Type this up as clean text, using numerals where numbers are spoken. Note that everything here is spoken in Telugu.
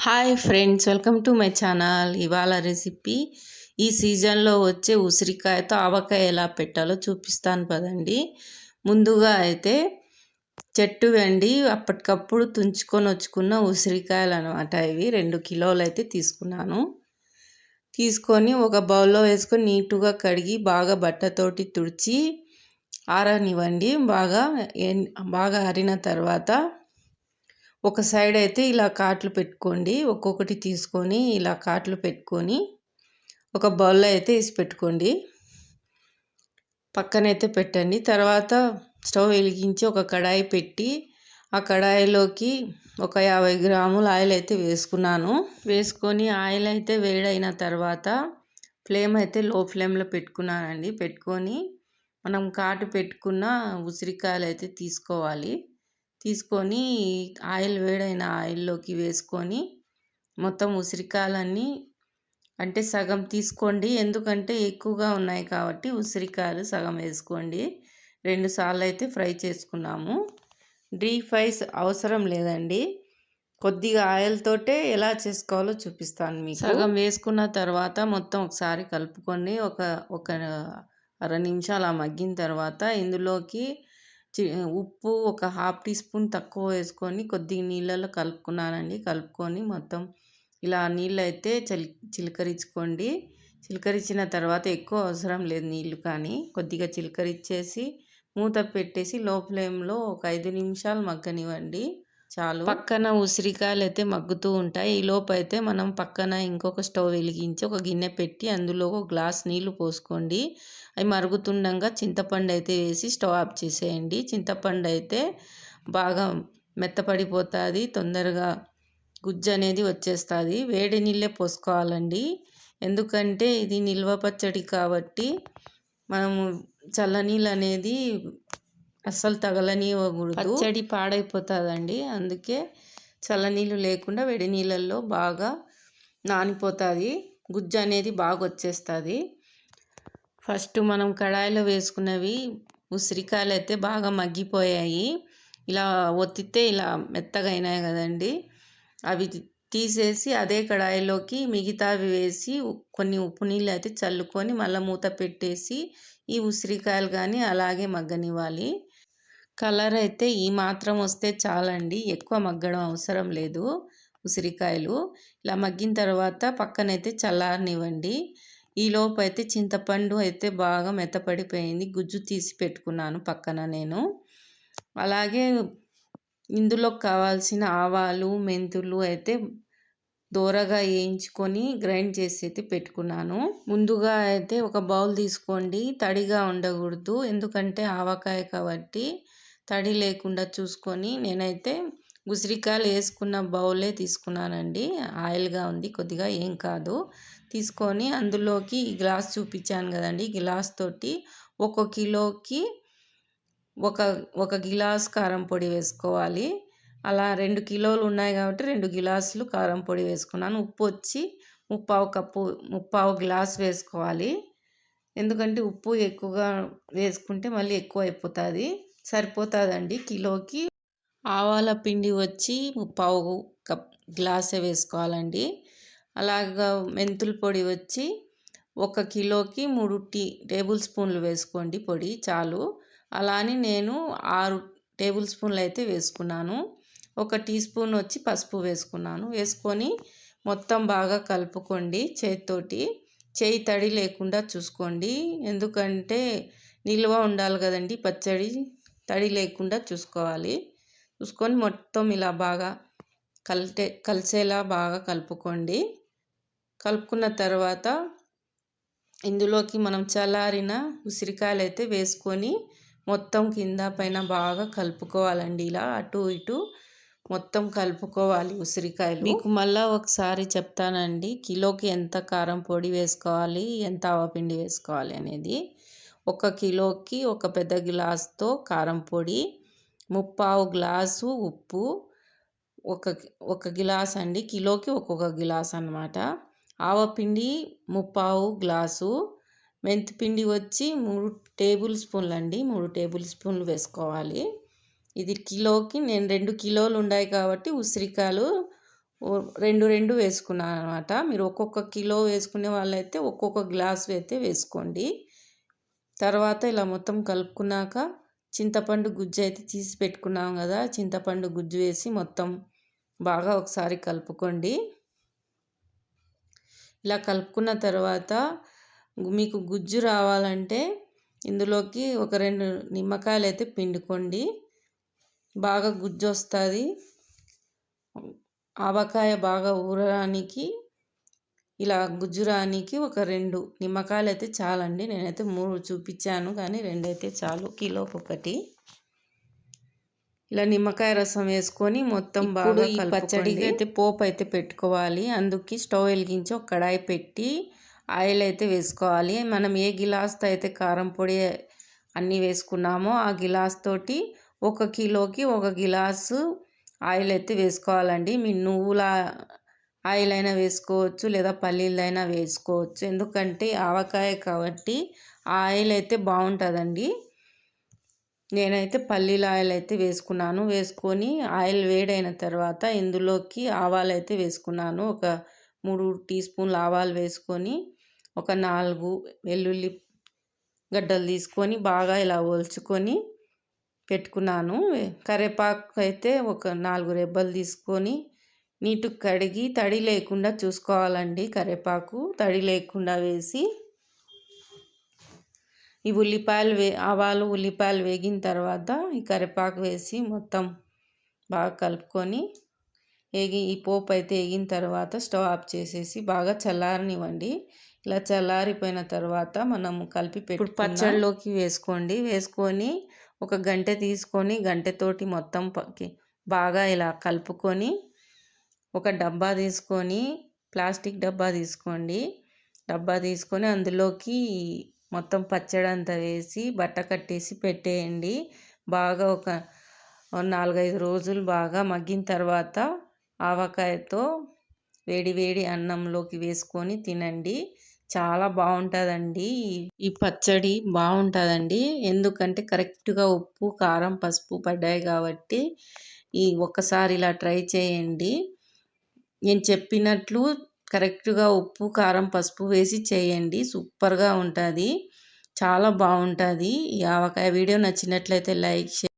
Hi friends, welcome to my channel. ఇవాళ రెసిపీ ఈ సీజన్లో వచ్చే ఉసిరికాయతో ఆవకాయ ఎలా పెట్టాలో చూపిస్తాను పదండి. ముందుగా అయితే చెట్టు వెండి అప్పటికప్పుడు తుంచుకొని వచ్చుకున్న ఉసిరికాయలు అనమాట. ఇవి 2 కిలోలు అయితే తీసుకున్నాను. తీసుకొని ఒక బౌల్లో వేసుకొని నీట్గా కడిగి బాగా బట్టతోటి తుడిచి ఆరనివ్వండి. బాగా ఆరిన తర్వాత ఒక సైడ్ అయితే ఇలా కాట్లు పెట్టుకోండి. ఒక్కొక్కటి తీసుకొని ఇలా కాట్లు పెట్టుకొని ఒక బౌల్లో అయితే వేసి పెట్టుకోండి. పక్కనైతే పెట్టండి. తర్వాత స్టవ్ వెలిగించి ఒక కడాయి పెట్టి ఆ కడాయిలోకి ఒక 50 గ్రాముల ఆయిల్ అయితే వేసుకున్నాను. వేసుకొని ఆయిల్ అయితే వేడైన తర్వాత ఫ్లేమ్ అయితే లో ఫ్లేమ్లో పెట్టుకున్నానండి. పెట్టుకొని మనం కాటు పెట్టుకున్న ఉసిరికాయలు అయితే తీసుకోవాలి. తీసుకొని ఆయిల్ వేడైన ఆయిల్లోకి వేసుకొని మొత్తం ఉసిరికాయలన్నీ అంటే సగం తీసుకోండి. ఎందుకంటే ఎక్కువగా ఉన్నాయి కాబట్టి ఉసిరికాయలు సగం వేసుకోండి. 2 సార్లు అయితే ఫ్రై చేసుకున్నాము. డీప్ ఫ్రైస్ అవసరం లేదండి. కొద్దిగా ఆయిల్ తోటే ఎలా చేసుకోవాలో చూపిస్తాను మీకు. సగం వేసుకున్న తర్వాత మొత్తం ఒకసారి కలుపుకొని ఒక అర నిమిషాలు అలా మగ్గిన తర్వాత ఇందులోకి ఉప్పు ఒక 1/2 టీ స్పూన్ తక్కువ వేసుకొని కొద్దిగా నీళ్ళలో కలుపుకున్నానండి. కలుపుకొని మొత్తం ఇలా నీళ్ళు అయితే చిలకరించుకోండి. చిలకరించిన తర్వాత ఎక్కువ అవసరం లేదు నీళ్ళు, కానీ కొద్దిగా చిలకరించేసి మూత పెట్టేసి లో ఫ్లేమ్లో ఒక 5 నిమిషాలు మగ్గనివ్వండి చాలు. పక్కన ఉసిరికాయలు అయితే మగ్గుతూ ఉంటాయి. ఈ లోపు అయితే మనం పక్కన ఇంకొక స్టవ్ వెలిగించి ఒక గిన్నె పెట్టి అందులో ఒక గ్లాస్ నీళ్లు పోసుకోండి. అవి మరుగుతుండగా చింతపండు అయితే వేసి స్టవ్ ఆఫ్ చేసేయండి. చింతపండు అయితే బాగా మెత్తపడిపోతుంది, తొందరగా గుజ్జు అనేది వచ్చేస్తుంది. వేడి నీళ్ళే పోసుకోవాలండి. ఎందుకంటే ఇది నిల్వ పచ్చడి కాబట్టి మనము చల్లనీళ్ళు అనేది అస్సలు తగలనివ్వకూడదు, పచ్చడి పాడైపోతుందండి. అందుకే చల్లనీళ్ళు లేకుండా వేడి నీళ్ళల్లో బాగా నానిపోతుంది, గుజ్జు అనేది బాగా వచ్చేస్తుంది. ఫస్ట్ మనం కడాయిలో వేసుకున్నవి ఉసిరికాయలు అయితే బాగా మగ్గిపోయాయి. ఇలా ఒత్తితే ఇలా మెత్తగా అయినాయి కదండి. అవి తీసేసి అదే కడాయిలోకి మిగతావి వేసి కొన్ని ఉప్పు నీళ్ళు అయితే చల్లుకొని మళ్ళీ మూత పెట్టేసి ఈ ఉసిరికాయలు కానీ అలాగే మగ్గనివ్వాలి. కలర్ అయితే ఈ మాత్రం వస్తే చాలండి, ఎక్కువ మగ్గడం అవసరం లేదు. ఉసిరికాయలు ఇలా మగ్గిన తర్వాత పక్కనైతే చల్లారనివ్వండి. ఈలోపు అయితే చింతపండు అయితే బాగా మెత్తపడిపోయింది, గుజ్జు తీసి పెట్టుకున్నాను పక్కన నేను. అలాగే ఇందులో కావాల్సిన ఆవాలు మెంతులు అయితే దోరగా వేయించుకొని గ్రైండ్ చేసి అయితే పెట్టుకున్నాను. ముందుగా అయితే ఒక బౌల్ తీసుకోండి, తడిగా ఉండకూడదు, ఎందుకంటే ఆవకాయ కాబట్టి తడి లేకుండా చూసుకొని నేనైతే ఉసిరికాయలు వేసుకున్న బౌలే తీసుకున్నానండి. ఆయిల్గా ఉంది కొద్దిగా, ఏం కాదు. తీసుకొని అందులోకి ఈ గ్లాస్ చూపించాను కదండి, గ్లాస్ తోటి 1 కిలోకి ఒక గిలాస్ కారం పొడి వేసుకోవాలి. అలా 2 కిలోలు ఉన్నాయి కాబట్టి 2 గిలాసులు కారం పొడి వేసుకున్నాను. ఉప్పు వచ్చి 3/4 గ్లాస్ వేసుకోవాలి. ఎందుకంటే ఉప్పు ఎక్కువగా వేసుకుంటే మళ్ళీ ఎక్కువ అయిపోతుంది. సరిపోతుందండి కిలోకి. ఆవాల పిండి వచ్చి 3/4 గ్లాసే వేసుకోవాలండి. అలాగా మెంతుల పొడి వచ్చి 1 కిలోకి 3 టేబుల్ స్పూన్లు వేసుకోండి, పొడి చాలు. అలా అని నేను 6 టేబుల్ స్పూన్లు అయితే వేసుకున్నాను. 1 టీ స్పూన్ వచ్చి పసుపు వేసుకున్నాను. వేసుకొని మొత్తం బాగా కలుపుకోండి చేతితోటి. చేయి తడి లేకుండా చూసుకోండి, ఎందుకంటే నిల్వ ఉండాలి కదండి పచ్చడి, తడి లేకుండా చూసుకోవాలి. చూసుకొని మొత్తం ఇలా బాగా కలిసేలా బాగా కలుపుకోండి. కలుపుకున్న తర్వాత ఇందులోకి మనం చల్లారిన ఉసిరికాయలు అయితే వేసుకొని మొత్తం కింద పైన బాగా కలుపుకోవాలండి. ఇలా అటు ఇటు మొత్తం కలుపుకోవాలి ఉసిరికాయలు. మీకు మళ్ళీ ఒకసారి చెప్తానండి, కిలోకి ఎంత కారం పొడి వేసుకోవాలి, ఎంత ఆవపిండి వేసుకోవాలి అనేది. 1 కిలోకి ఒక పెద్ద గ్లాస్తో కారం పొడి, 3/4 గ్లాసు ఉప్పు, ఒక గిలాస్ అండి, కిలోకి ఒక్కొక్క గిలాస్ అన్నమాట. ఆవపిండి 3/4 గ్లాసు, మెంతిపిండి వచ్చి 3 టేబుల్ స్పూన్లు అండి, 3 టేబుల్ స్పూన్లు వేసుకోవాలి. ఇది కిలోకి నేను 2 కిలోలు ఉన్నాయి కాబట్టి ఉసిరికాయలు రెండు రెండు వేసుకున్నాను అనమాట. మీరు ఒక్కొక్క కిలో వేసుకునే వాళ్ళైతే ఒక్కొక్క గ్లాసు అయితే వేసుకోండి. తర్వాత ఇలా మొత్తం కలుపుకున్నాక చింతపండు గుజ్జు అయితే తీసి పెట్టుకున్నాం కదా, చింతపండు గుజ్జు వేసి మొత్తం బాగా ఒకసారి కలుపుకోండి. ఇలా కలుపుకున్న తర్వాత మీకు గుజ్జు రావాలంటే ఇందులోకి ఒక 2 నిమ్మకాయలు అయితే పిండుకోండి. బాగా గుజ్జు వస్తుంది. ఆవకాయ బాగా ఊరడానికి ఇలా గుజ్జు రానికి ఒక 2 నిమ్మకాయలు అయితే చాలండి. నేనైతే 3 చూపించాను కానీ 2 అయితే చాలు, కిలోకి ఒకటి. ఇలా నిమ్మకాయ రసం వేసుకొని మొత్తం బాగా ఈ పచ్చడికి అయితే పోపు అయితే పెట్టుకోవాలి. అందుకే స్టవ్ వెలిగించి ఒక కడాయి పెట్టి ఆయిల్ అయితే వేసుకోవాలి. మనం ఏ గిలాస్తో అయితే కారం పొడి అన్నీ వేసుకున్నామో ఆ గిలాస్ తోటి 1 కిలోకి 1 గిలాసు ఆయిల్ అయితే వేసుకోవాలండి. మీ నువ్వుల ఆయిల్ అయినా వేసుకోవచ్చు లేదా పల్లీలైనా వేసుకోవచ్చు. ఎందుకంటే ఆవకాయ కాబట్టి ఆయిల్ అయితే బాగుంటుందండి. నేనైతే పల్లీల ఆయిల్ అయితే వేసుకున్నాను. వేసుకొని ఆయిల్ వేడైన తర్వాత ఇందులోకి ఆవాలు అయితే వేసుకున్నాను. ఒక 3 టీ స్పూన్ల ఆవాలు వేసుకొని ఒక 4 వెల్లుల్లి గడ్డలు తీసుకొని బాగా ఇలా ఒలుచుకొని పెట్టుకున్నాను. కరివేపాకు అయితే ఒక 4 రెబ్బలు తీసుకొని నీటుగా కడిగి తడి లేకుండా చూసుకోవాలండి. కరివేపాకు తడి లేకుండా వేసి ఈ ఆవాలు ఉల్లిపాయలు వేగిన తర్వాత ఈ కరివేపాకు వేసి మొత్తం బాగా కలుపుకొని ఈ పోపు అయితే వేగిన తర్వాత స్టవ్ ఆఫ్ చేసేసి బాగా చల్లారనివ్వండి. ఇలా చల్లారిపోయిన తర్వాత మనం కలిపి పెట్టుకున్న పచ్చడిలోకి వేసుకోండి. వేసుకొని ఒక గంటె తీసుకొని గంటెతోటి మొత్తం బాగా ఇలా కలుపుకొని ఒక డబ్బా తీసుకొని ప్లాస్టిక్ డబ్బా తీసుకోండి. డబ్బా తీసుకొని అందులోకి మొత్తం పచ్చడి అంతా వేసి బట్ట కట్టేసి పెట్టేయండి. బాగా ఒక 4-5 రోజులు బాగా మగ్గిన తర్వాత ఆవకాయతో వేడి వేడి అన్నంలోకి వేసుకొని తినండి. చాలా బాగుంటుందండి. ఈ పచ్చడి బాగుంటుందండి. ఎందుకంటే కరెక్ట్గా ఉప్పు కారం పసుపు పడ్డాయి కాబట్టి ఒక్కసారి ఇలా ట్రై చేయండి. నేను చెప్పినట్లు కరెక్ట్గా ఉప్పు కారం పసుపు వేసి చేయండి. సూపర్గా ఉంటుంది. చాలా బాగుంటుంది ఈ ఆవకాయ. వీడియో నచ్చినట్లయితే లైక్